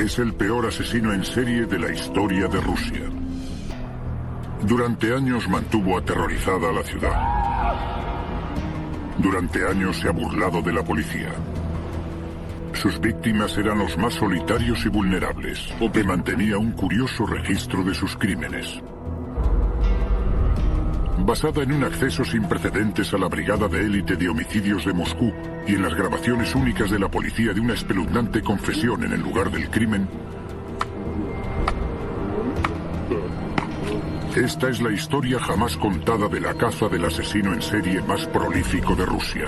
Es el peor asesino en serie de la historia de Rusia. Durante años mantuvo aterrorizada a la ciudad. Durante años se ha burlado de la policía. Sus víctimas eran los más solitarios y vulnerables, que mantenía un curioso registro de sus crímenes. Basada en un acceso sin precedentes a la Brigada de Élite de Homicidios de Moscú y en las grabaciones únicas de la policía de una espeluznante confesión en el lugar del crimen, esta es la historia jamás contada de la caza del asesino en serie más prolífico de Rusia.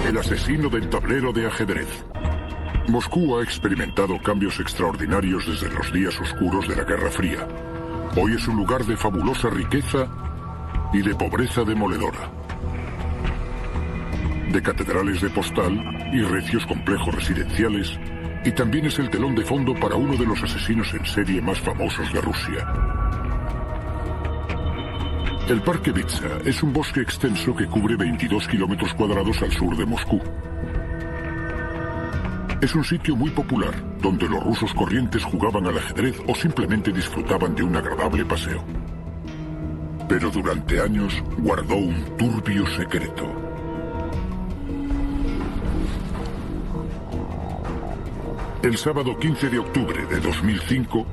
El asesino del tablero de ajedrez. Moscú ha experimentado cambios extraordinarios desde los días oscuros de la Guerra Fría. Hoy es un lugar de fabulosa riqueza y de pobreza demoledora. De catedrales de postal y recios complejos residenciales, y también es el telón de fondo para uno de los asesinos en serie más famosos de Rusia. El Parque Vitsa es un bosque extenso que cubre 22 kilómetros cuadrados al sur de Moscú. Es un sitio muy popular, donde los rusos corrientes jugaban al ajedrez o simplemente disfrutaban de un agradable paseo. Pero durante años guardó un turbio secreto. El sábado 15 de octubre de 2005,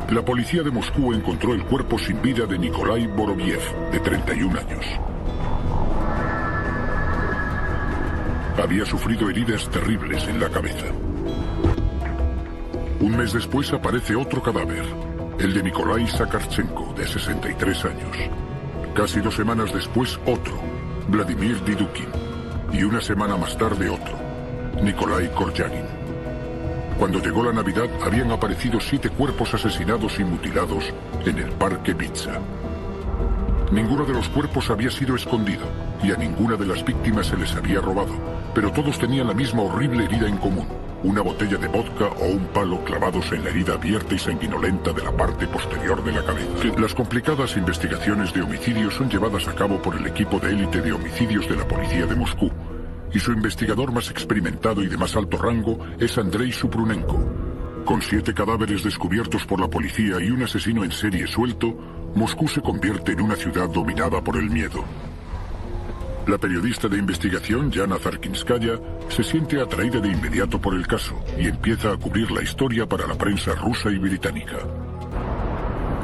la policía de Moscú encontró el cuerpo sin vida de Nikolai Vorobiev, de 31 años. Había sufrido heridas terribles en la cabeza. Un mes después aparece otro cadáver, el de Nikolai Sakharchenko, de 63 años. Casi 2 semanas después, otro, Vladimir Didukin. Y una semana más tarde, otro, Nikolai Koryagin. Cuando llegó la Navidad, habían aparecido 7 cuerpos asesinados y mutilados en el Parque Vitsa. Ninguno de los cuerpos había sido escondido y a ninguna de las víctimas se les había robado, pero todos tenían la misma horrible herida en común, una botella de vodka o un palo clavados en la herida abierta y sanguinolenta de la parte posterior de la cabeza. Las complicadas investigaciones de homicidios son llevadas a cabo por el equipo de élite de homicidios de la policía de Moscú, y su investigador más experimentado y de más alto rango es Andrei Suprunenko. Con 7 cadáveres descubiertos por la policía y un asesino en serie suelto, Moscú se convierte en una ciudad dominada por el miedo. La periodista de investigación, Yana Zarkinskaya, se siente atraída de inmediato por el caso y empieza a cubrir la historia para la prensa rusa y británica.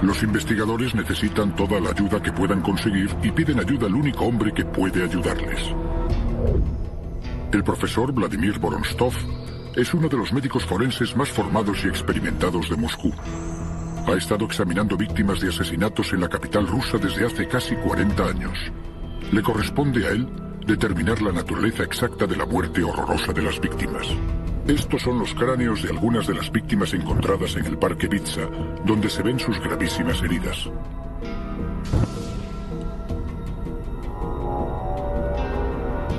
Los investigadores necesitan toda la ayuda que puedan conseguir y piden ayuda al único hombre que puede ayudarles. El profesor Vladimir Vorontsov es uno de los médicos forenses más formados y experimentados de Moscú. Ha estado examinando víctimas de asesinatos en la capital rusa desde hace casi 40 años. Le corresponde a él determinar la naturaleza exacta de la muerte horrorosa de las víctimas. Estos son los cráneos de algunas de las víctimas encontradas en el Parque Vitsa, donde se ven sus gravísimas heridas.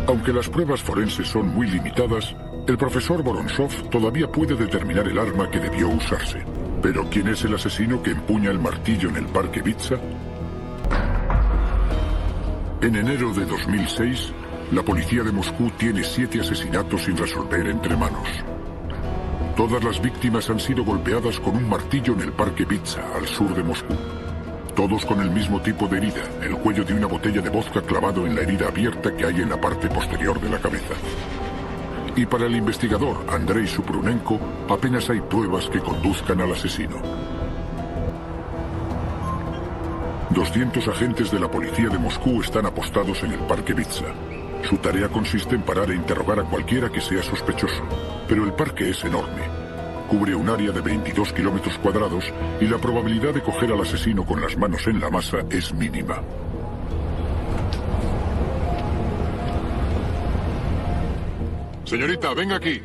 Aunque las pruebas forenses son muy limitadas, el profesor Vorontsov todavía puede determinar el arma que debió usarse. ¿Pero quién es el asesino que empuña el martillo en el Parque Vitsa? En enero de 2006, la policía de Moscú tiene 7 asesinatos sin resolver entre manos. Todas las víctimas han sido golpeadas con un martillo en el Parque Vitsa, al sur de Moscú. Todos con el mismo tipo de herida, el cuello de una botella de vodka clavado en la herida abierta que hay en la parte posterior de la cabeza. Y para el investigador Andrei Suprunenko, apenas hay pruebas que conduzcan al asesino. 200 agentes de la policía de Moscú están apostados en el Parque Vitsa. Su tarea consiste en parar e interrogar a cualquiera que sea sospechoso, pero el parque es enorme. Cubre un área de 22 kilómetros cuadrados y la probabilidad de coger al asesino con las manos en la masa es mínima. Señorita, venga aquí.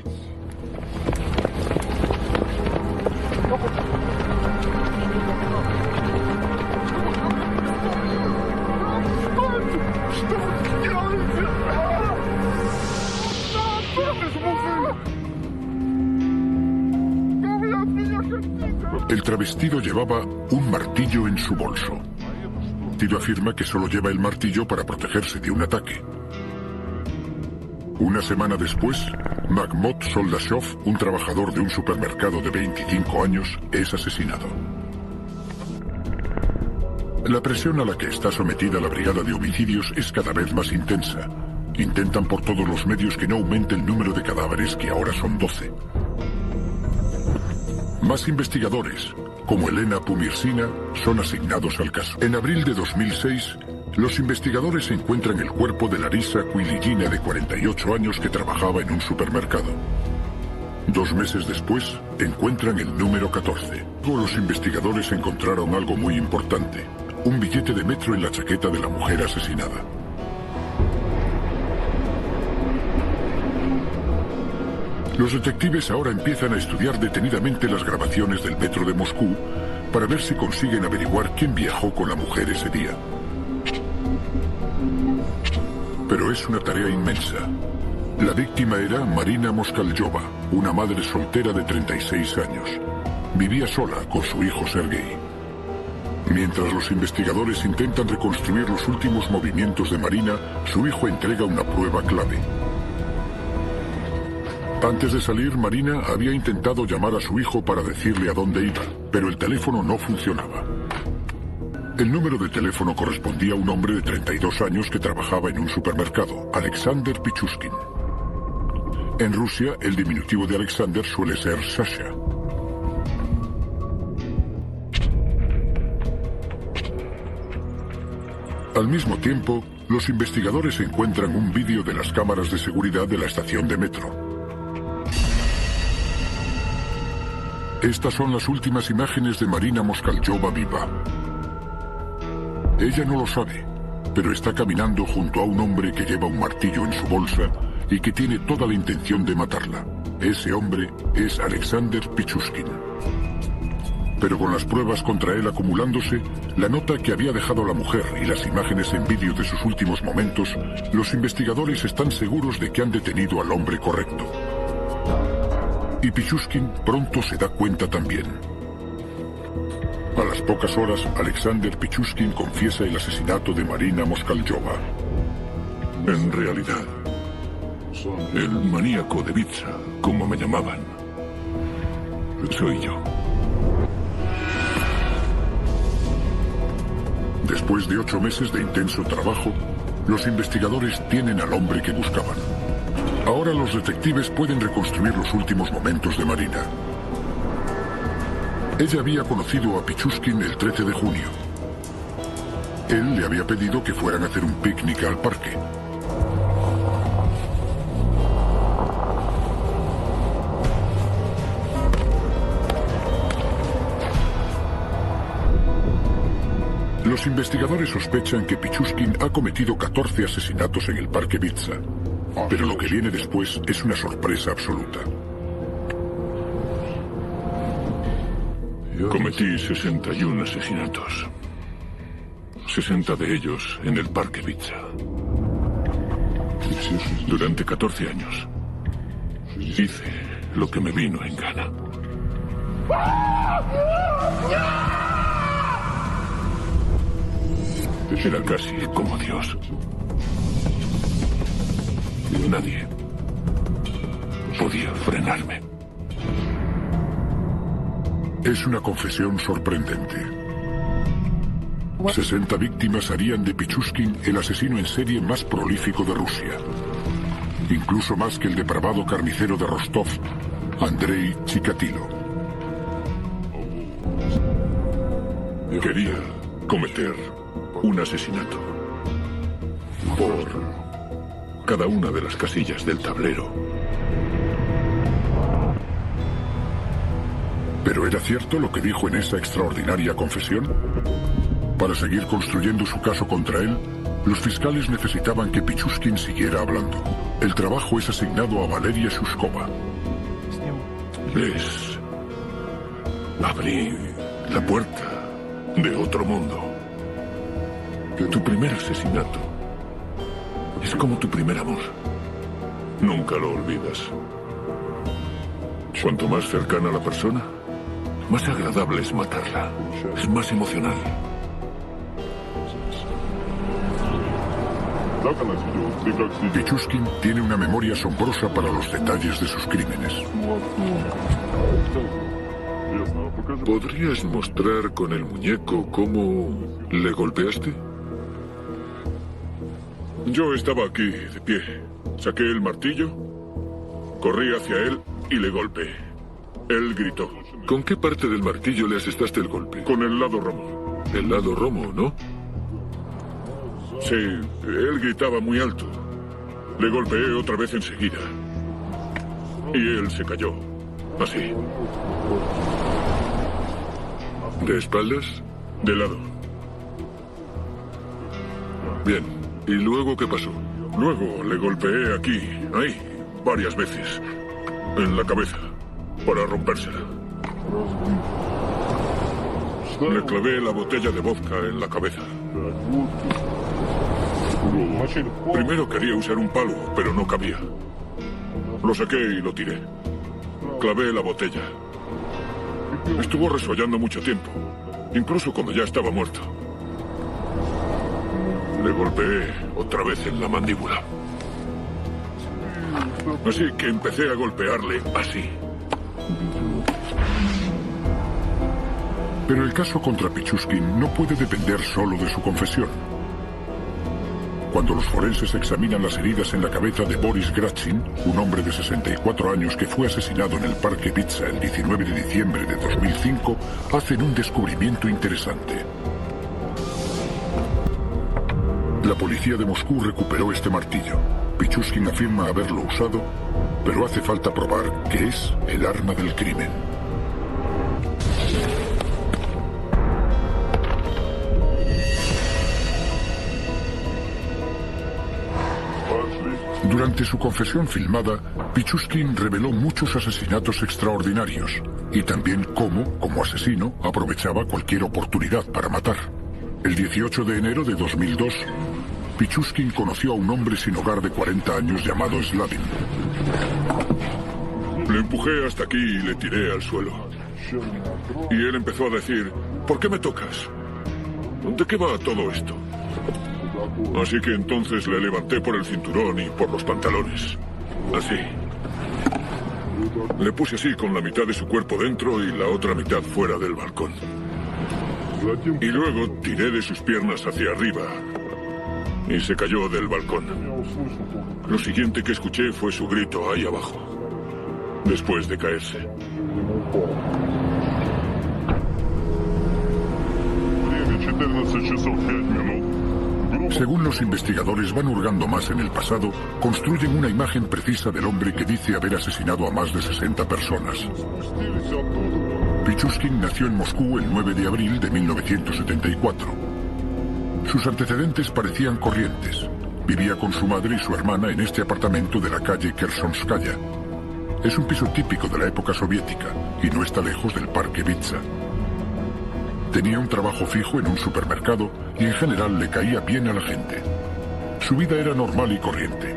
El travestido llevaba un martillo en su bolso. Tiro afirma que solo lleva el martillo para protegerse de un ataque. Una semana después, Mahmoud Soldashov, un trabajador de un supermercado de 25 años, es asesinado. La presión a la que está sometida la brigada de homicidios es cada vez más intensa. Intentan por todos los medios que no aumente el número de cadáveres, que ahora son 12. Más investigadores, como Elena Pumirsina, son asignados al caso. En abril de 2006, los investigadores encuentran el cuerpo de Larisa Quiligina, de 48 años, que trabajaba en un supermercado. 2 meses después, encuentran el número 14. Luego los investigadores encontraron algo muy importante: un billete de metro en la chaqueta de la mujer asesinada. Los detectives ahora empiezan a estudiar detenidamente las grabaciones del metro de Moscú para ver si consiguen averiguar quién viajó con la mujer ese día. Pero es una tarea inmensa. La víctima era Marina Moskalyova, una madre soltera de 36 años. Vivía sola con su hijo Sergei. Mientras los investigadores intentan reconstruir los últimos movimientos de Marina, su hijo entrega una prueba clave. Antes de salir, Marina había intentado llamar a su hijo para decirle a dónde iba, pero el teléfono no funcionaba. El número de teléfono correspondía a un hombre de 32 años que trabajaba en un supermercado, Alexander Pichushkin. En Rusia, el diminutivo de Alexander suele ser Sasha. Al mismo tiempo, los investigadores encuentran un vídeo de las cámaras de seguridad de la estación de metro. Estas son las últimas imágenes de Marina Moskalyova viva. Ella no lo sabe, pero está caminando junto a un hombre que lleva un martillo en su bolsa y que tiene toda la intención de matarla. Ese hombre es Alexander Pichushkin. Pero con las pruebas contra él acumulándose, la nota que había dejado la mujer y las imágenes en vídeo de sus últimos momentos, los investigadores están seguros de que han detenido al hombre correcto. Y Pichushkin pronto se da cuenta también. A las pocas horas, Alexander Pichushkin confiesa el asesinato de Marina Moskalyova. En realidad, el maníaco de Vitsa, como me llamaban, soy yo. Después de 8 meses de intenso trabajo, los investigadores tienen al hombre que buscaban. Ahora los detectives pueden reconstruir los últimos momentos de Marina. Ella había conocido a Pichushkin el 13 de junio. Él le había pedido que fueran a hacer un picnic al parque. Los investigadores sospechan que Pichushkin ha cometido 14 asesinatos en el parque Vitsa. Pero lo que viene después es una sorpresa absoluta. Cometí 61 asesinatos. 60 de ellos en el parque Vitsa. Durante 14 años hice lo que me vino en gana. Era casi como Dios. Nadie podía frenarme. Es una confesión sorprendente. 60 víctimas harían de Pichushkin el asesino en serie más prolífico de Rusia. Incluso más que el depravado carnicero de Rostov, Andrei Chikatilo. Quería cometer un asesinato por cada una de las casillas del tablero. ¿Pero era cierto lo que dijo en esa extraordinaria confesión? Para seguir construyendo su caso contra él, los fiscales necesitaban que Pichushkin siguiera hablando. El trabajo es asignado a Valeria Shushkova. Les abrí la puerta de otro mundo. Tu primer asesinato es como tu primer amor. Nunca lo olvidas. Cuanto más cercana a la persona, más agradable es matarla. Es más emocional. Pichushkin tiene una memoria asombrosa para los detalles de sus crímenes. ¿Podrías mostrar con el muñeco cómo le golpeaste? Yo estaba aquí, de pie. Saqué el martillo, corrí hacia él y le golpeé. Él gritó. ¿Con qué parte del martillo le asestaste el golpe? Con el lado romo. El lado romo, ¿no? Sí, él gritaba muy alto. Le golpeé otra vez enseguida. Y él se cayó. Así. ¿De espaldas? De lado. Bien. ¿Y luego qué pasó? Luego le golpeé aquí, ahí, varias veces. En la cabeza, para rompérsela. Le clavé la botella de vodka en la cabeza. Primero quería usar un palo, pero no cabía. Lo saqué y lo tiré. Clavé la botella. Estuvo resollando mucho tiempo, incluso cuando ya estaba muerto. Le golpeé otra vez en la mandíbula. Así que empecé a golpearle así. Pero el caso contra Pichushkin no puede depender solo de su confesión. Cuando los forenses examinan las heridas en la cabeza de Boris Gratsin, un hombre de 64 años que fue asesinado en el Parque Bitsa el 19 de diciembre de 2005, hacen un descubrimiento interesante. La policía de Moscú recuperó este martillo. Pichushkin afirma haberlo usado, pero hace falta probar que es el arma del crimen. Durante su confesión filmada, Pichushkin reveló muchos asesinatos extraordinarios y también cómo, como asesino, aprovechaba cualquier oportunidad para matar. El 18 de enero de 2002, Pichushkin conoció a un hombre sin hogar de 40 años llamado Slavin. Le empujé hasta aquí y le tiré al suelo. Y él empezó a decir, ¿por qué me tocas? ¿De qué va todo esto? Así que entonces le levanté por el cinturón y por los pantalones. Así. Le puse así con la mitad de su cuerpo dentro y la otra mitad fuera del balcón. Y luego tiré de sus piernas hacia arriba y se cayó del balcón. Lo siguiente que escuché fue su grito ahí abajo, después de caerse. Según los investigadores van hurgando más en el pasado, construyen una imagen precisa del hombre que dice haber asesinado a más de 60 personas. Pichushkin nació en Moscú el 9 de abril de 1974. Sus antecedentes parecían corrientes. Vivía con su madre y su hermana en este apartamento de la calle Kersonskaya. Es un piso típico de la época soviética y no está lejos del Parque Bitsa. Tenía un trabajo fijo en un supermercado y en general le caía bien a la gente. Su vida era normal y corriente.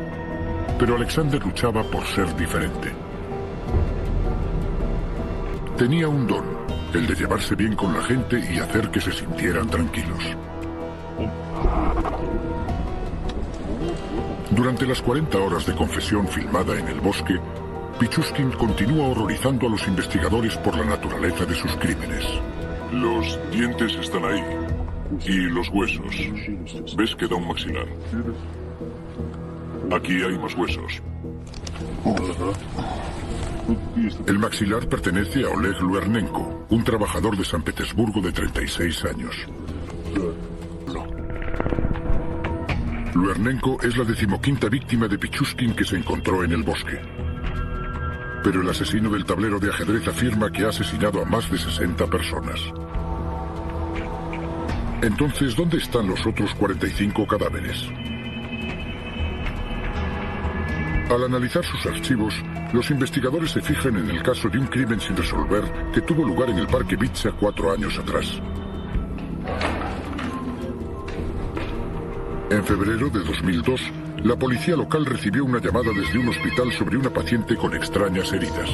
Pero Alexander luchaba por ser diferente. Tenía un don, el de llevarse bien con la gente y hacer que se sintieran tranquilos. Durante las 40 horas de confesión filmada en el bosque, Pichushkin continúa horrorizando a los investigadores por la naturaleza de sus crímenes. Los dientes están ahí. Y los huesos. ¿Ves que da un maxilar? Aquí hay más huesos. El maxilar pertenece a Oleg Luernenko, un trabajador de San Petersburgo de 36 años. Luernenko es la 15ª víctima de Pichushkin que se encontró en el bosque. Pero el asesino del tablero de ajedrez afirma que ha asesinado a más de 60 personas. Entonces, ¿dónde están los otros 45 cadáveres? Al analizar sus archivos, los investigadores se fijan en el caso de un crimen sin resolver que tuvo lugar en el Parque Bitsa 4 años atrás. En febrero de 2002, la policía local recibió una llamada desde un hospital sobre una paciente con extrañas heridas.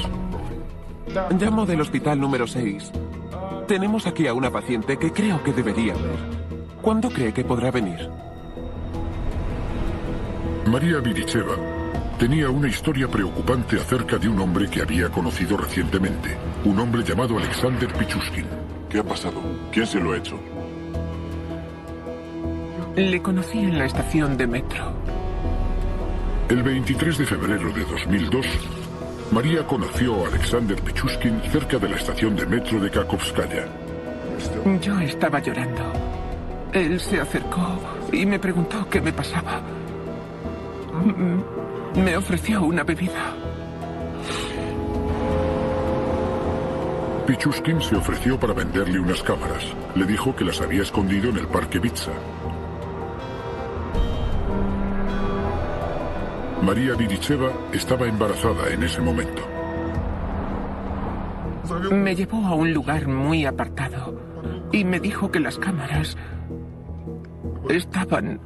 Llamo del hospital número 6. Tenemos aquí a una paciente que creo que debería ver. ¿Cuándo cree que podrá venir? María Viricheva tenía una historia preocupante acerca de un hombre que había conocido recientemente, un hombre llamado Alexander Pichushkin. ¿Qué ha pasado? ¿Quién se lo ha hecho? Le conocí en la estación de metro. El 23 de febrero de 2002, María conoció a Alexander Pichushkin cerca de la estación de metro de Kakhovskaya. Yo estaba llorando. Él se acercó y me preguntó qué me pasaba. Me ofreció una bebida. Pichushkin se ofreció para venderle unas cámaras. Le dijo que las había escondido en el parque Vitsa. María Viricheva estaba embarazada en ese momento. Me llevó a un lugar muy apartado y me dijo que las cámaras estaban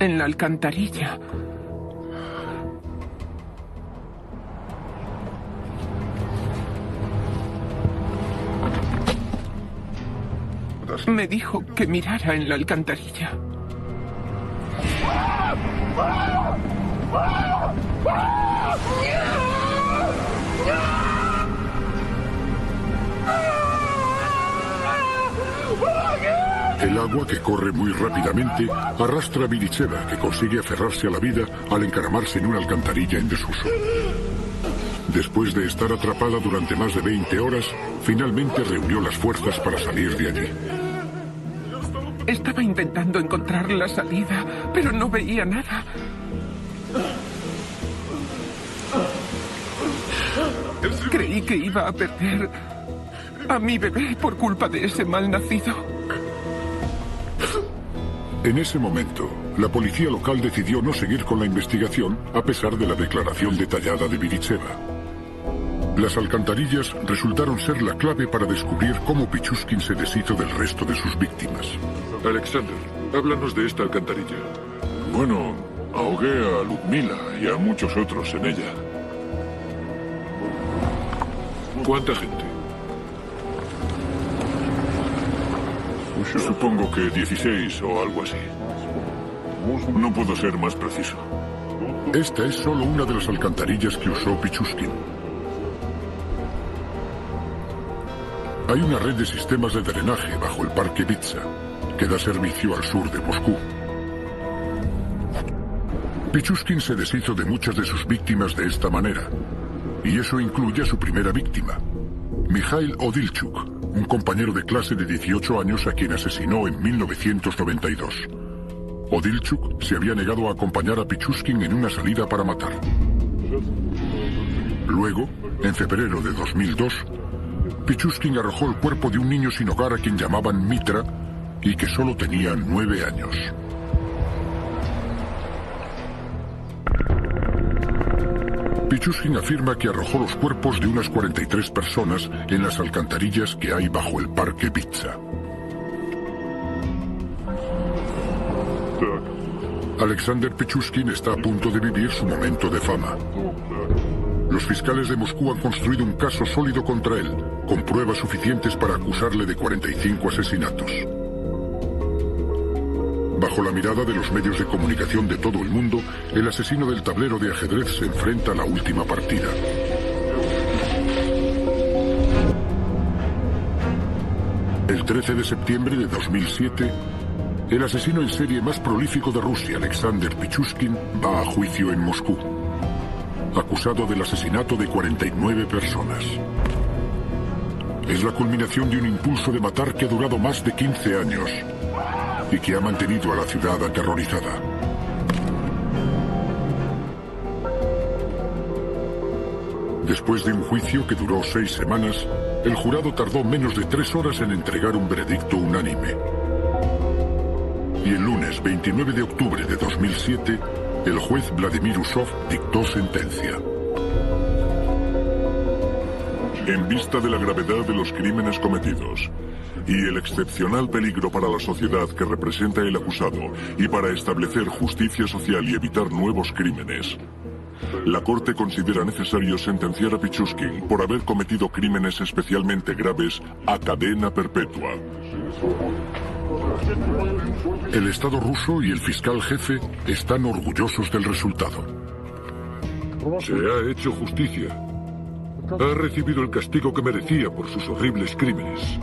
en la alcantarilla. Me dijo que mirara en la alcantarilla. El agua, que corre muy rápidamente, arrastra a Viricheva, que consigue aferrarse a la vida al encaramarse en una alcantarilla en desuso. Después de estar atrapada durante más de 20 horas, finalmente reunió las fuerzas para salir de allí. Estaba intentando encontrar la salida, pero no veía nada. Creí que iba a perder a mi bebé por culpa de ese mal nacido. En ese momento, la policía local decidió no seguir con la investigación a pesar de la declaración detallada de Viricheva. Las alcantarillas resultaron ser la clave para descubrir cómo Pichushkin se deshizo del resto de sus víctimas. Alexander, háblanos de esta alcantarilla. Bueno, ahogué a Ludmila y a muchos otros en ella. ¿Cuánta gente? Supongo que 16 o algo así. No puedo ser más preciso. Esta es solo una de las alcantarillas que usó Pichushkin. Hay una red de sistemas de drenaje bajo el parque Vitsa, que da servicio al sur de Moscú. Pichushkin se deshizo de muchas de sus víctimas de esta manera, y eso incluye a su primera víctima, Mikhail Odilchuk, un compañero de clase de 18 años a quien asesinó en 1992. Odilchuk se había negado a acompañar a Pichushkin en una salida para matar. Luego, en febrero de 2002, Pichushkin arrojó el cuerpo de un niño sin hogar a quien llamaban Mitra y que solo tenía 9 años. Pichushkin afirma que arrojó los cuerpos de unas 43 personas en las alcantarillas que hay bajo el parque Vitsa. Alexander Pichushkin está a punto de vivir su momento de fama. Los fiscales de Moscú han construido un caso sólido contra él, con pruebas suficientes para acusarle de 45 asesinatos. Bajo la mirada de los medios de comunicación de todo el mundo, el asesino del tablero de ajedrez se enfrenta a la última partida. El 13 de septiembre de 2007, el asesino en serie más prolífico de Rusia, Alexander Pichushkin, va a juicio en Moscú, acusado del asesinato de 49 personas. Es la culminación de un impulso de matar que ha durado más de 15 años y que ha mantenido a la ciudad aterrorizada. Después de un juicio que duró 6 semanas, el jurado tardó menos de 3 horas en entregar un veredicto unánime. Y el lunes 29 de octubre de 2007, el juez Vladimir Usov dictó sentencia. En vista de la gravedad de los crímenes cometidos y el excepcional peligro para la sociedad que representa el acusado y para establecer justicia social y evitar nuevos crímenes, la Corte considera necesario sentenciar a Pichushkin por haber cometido crímenes especialmente graves a cadena perpetua. El Estado ruso y el fiscal jefe están orgullosos del resultado. Se ha hecho justicia. Ha recibido el castigo que merecía por sus horribles crímenes.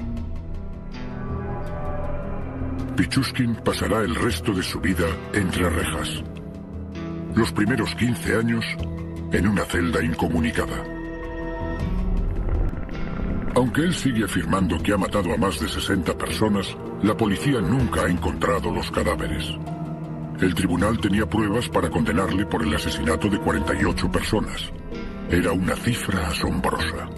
Pichushkin pasará el resto de su vida entre rejas. Los primeros 15 años en una celda incomunicada. Aunque él sigue afirmando que ha matado a más de 60 personas, la policía nunca ha encontrado los cadáveres. El tribunal tenía pruebas para condenarle por el asesinato de 48 personas. Era una cifra asombrosa.